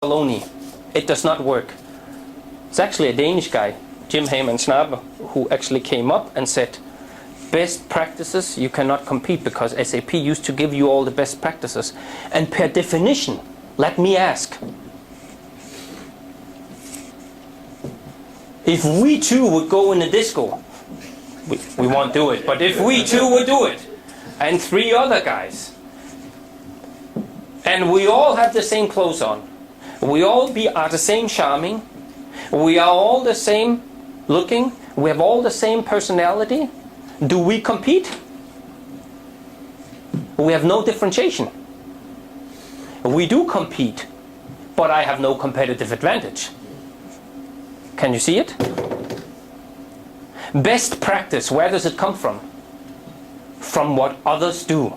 baloney. It does not work. It's actually a Danish guy, Jim Hamann Snabe, who actually came up and said, best practices, you cannot compete because SAP used to give you all the best practices. And per definition, let me ask, if we two would go in a disco, we won't do it, but if we two would do it, and 3 other guys, and we all have the same clothes on, we all are the same charming, we are all the same looking, we have all the same personality, do we compete? We have no differentiation. We do compete, but I have no competitive advantage. Can you see it? Best practice, where does it come from? From what others do.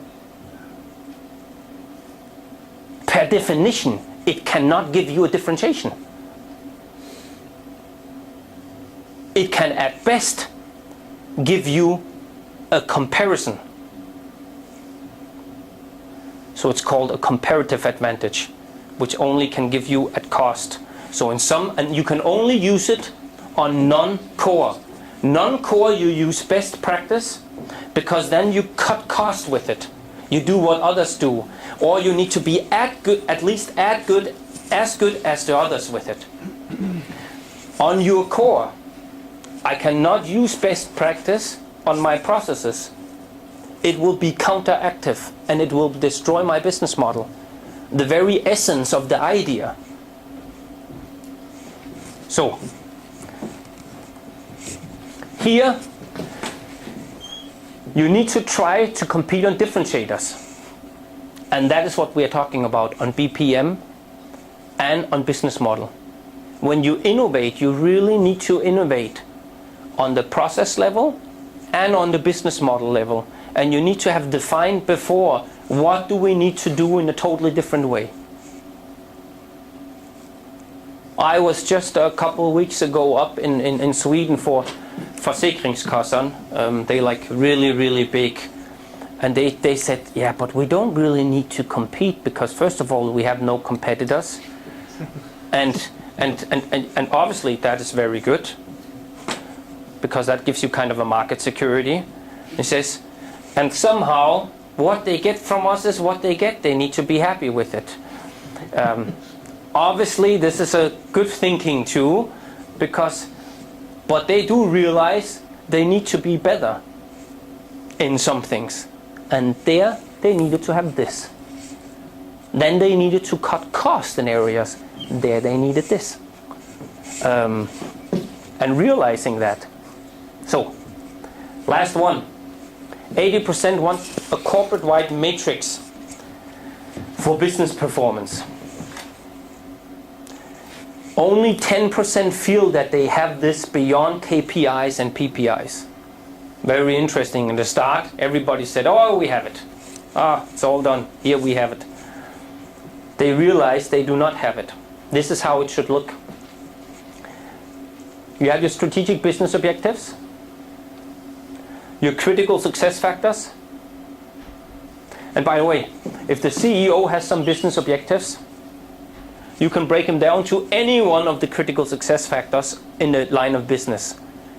Per definition, it cannot give you a differentiation. It can at best give you a comparison. So it's called a comparative advantage, which only can give you at cost. So and you can only use it on non-core. Non-core you use best practice because then you cut cost with it. You do what others do. Or you need to be at least as good as the others with it. On your core, I cannot use best practice on my processes. It will be counteractive and it will destroy my business model. The very essence of the idea. So, here, you need to try to compete on differentiators. And that is what we are talking about on BPM and on business model. When you innovate, you really need to innovate on the process level and on the business model level. And you need to have defined before what do we need to do in a totally different way. I was just a couple of weeks ago up in Sweden for Försäkringskassan. They like really big. And they said, yeah, but we don't really need to compete because first of all, we have no competitors. And obviously that is very good because that gives you kind of a market security. It says, and somehow what they get from us is what they get. They need to be happy with it. Obviously this is a good thinking too, but they do realize they need to be better in some things. And there they needed to have this. Then they needed to cut costs in areas. There they needed this. And realizing that. So, last one. 80% want a corporate-wide matrix for business performance. Only 10% feel that they have this beyond KPIs and PPIs. Very interesting. In the start, everybody said, oh, we have it. It's all done. Here we have it. They realize they do not have it. This is how it should look. You have your strategic business objectives, your critical success factors. And by the way, if the CEO has some business objectives, you can break them down to any one of the critical success factors in the line of business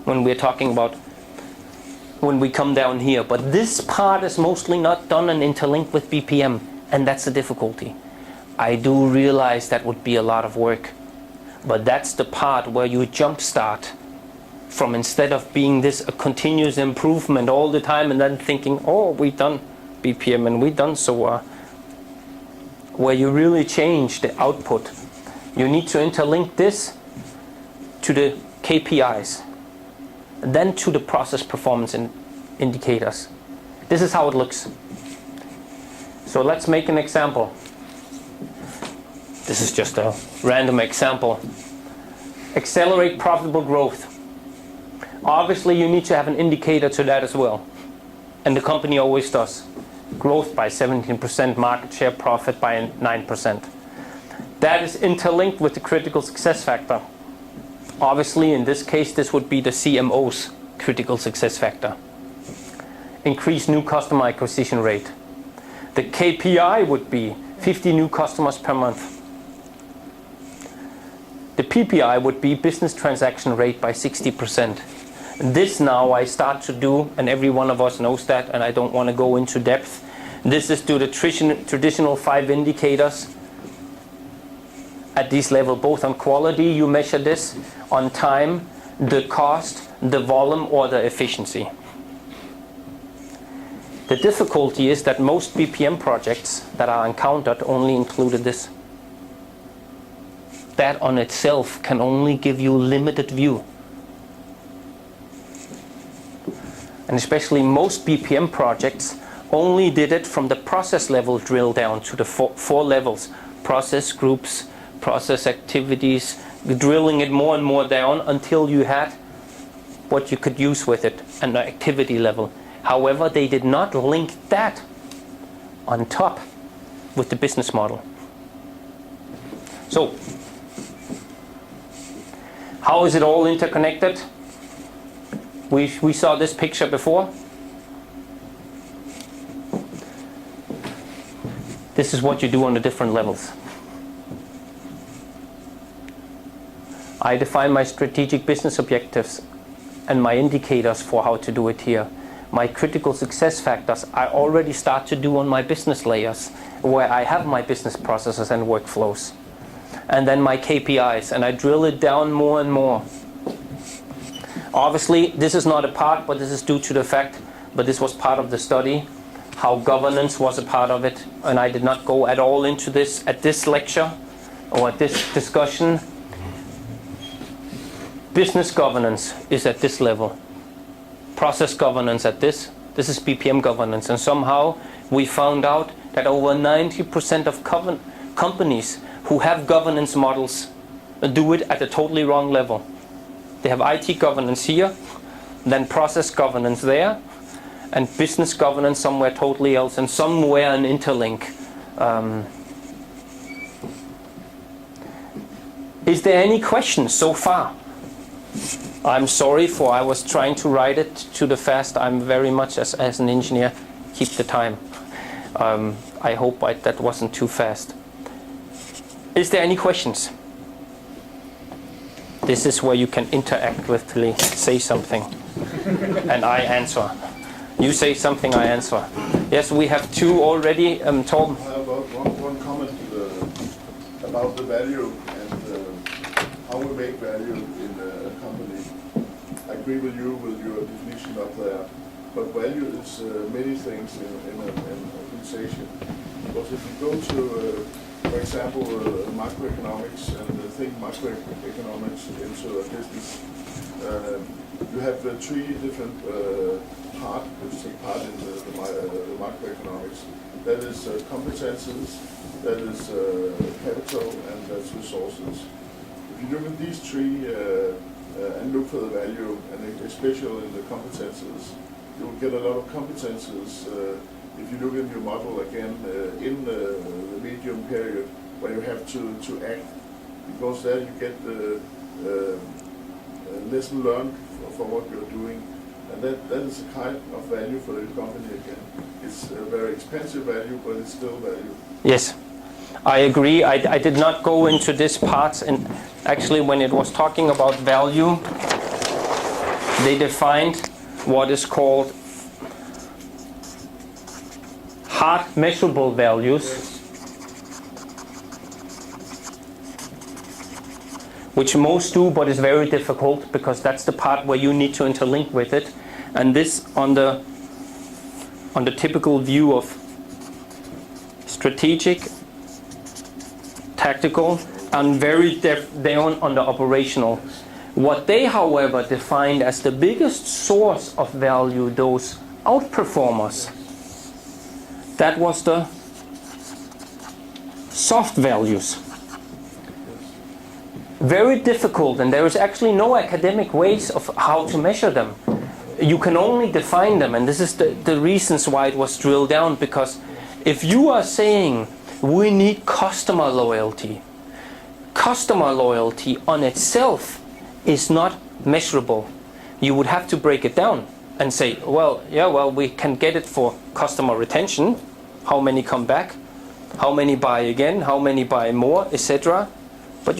when we're talking about when we come down here. But this part is mostly not done and interlinked with BPM, and that's the difficulty. I do realize that would be a lot of work, but that's the part where you jumpstart from, instead of being this a continuous improvement all the time and then thinking, oh, we've done BPM and we've done SOA, where you really change the output. You need to interlink this to the KPIs, then to the process performance indicators. This is how it looks. So let's make an example. This is just a random example. Accelerate profitable growth. Obviously you need to have an indicator to that as well. And the company always does. Growth by 17%, market share, profit by 9%. That is interlinked with the critical success factor. Obviously in this case this would be the CMO's critical success factor. Increase new customer acquisition rate. The KPI would be 50 new customers per month. PPI would be business transaction rate by 60%. This now I start to do, and every one of us knows that, and I don't want to go into depth. This is to the traditional 5 indicators at this level, both on quality, you measure this, on time, the cost, the volume, or the efficiency. The difficulty is that most BPM projects that are encountered only included this. That on itself can only give you limited view. And especially most BPM projects only did it from the process level drill down to the four levels. Process groups, process activities, drilling it more and more down until you had what you could use with it and the activity level. However, they did not link that on top with the business model. So, how is it all interconnected? We saw this picture before. This is what you do on the different levels. I define my strategic business objectives and my indicators for how to do it here. My critical success factors I already start to do on my business layers, where I have my business processes and workflows. And then my KPIs, and I drill it down more and more. Obviously, this is not a part, but this is due to the fact, but this was part of the study, how governance was a part of it, and I did not go at all into this at this lecture or at this discussion. Business governance is at this level. Process governance at this. This is BPM governance, and somehow we found out that over 90% of companies who have governance models do it at a totally wrong level. They have IT governance here, then process governance there, and business governance somewhere totally else, and somewhere an interlink. Is there any questions so far? I'm sorry for I was trying to write it to the fast. I'm very much, as an engineer, keep the time. I hope that wasn't too fast. Is there any questions? This is where you can interactively say something, and I answer. You say something, I answer. Yes, we have 2 already. Torben. I have one comment about the value and how we make value in a company. I agree with you with your definition up there, but value is many things in an organization. Because if you go to for example, macroeconomics, and think macroeconomics into a business, you have 3 different parts which take part in the macroeconomics. That is competences, that is capital, and that's resources. If you look at these 3 and look for the value, and especially in the competences, you will get a lot of competences. If you look in your model again, in the medium period, where you have to act, because there you get the lesson learned for what you're doing, and that is a kind of value for the company again. It's a very expensive value, but it's still value. Yes, I agree. I did not go into this part, and actually when it was talking about value, they defined what is called hard measurable values, which most do, but is very difficult because that's the part where you need to interlink with it. And this on the typical view of strategic, tactical, and very down on the operational. What they, however, defined as the biggest source of value, those outperformers, that was the soft values. Very difficult, and there is actually no academic ways of how to measure them. You can only define them, and this is the reasons why it was drilled down, because if you are saying we need customer loyalty on itself is not measurable. You would have to break it down and say, well, we can get it for customer retention, how many come back, how many buy again, how many buy more, etc.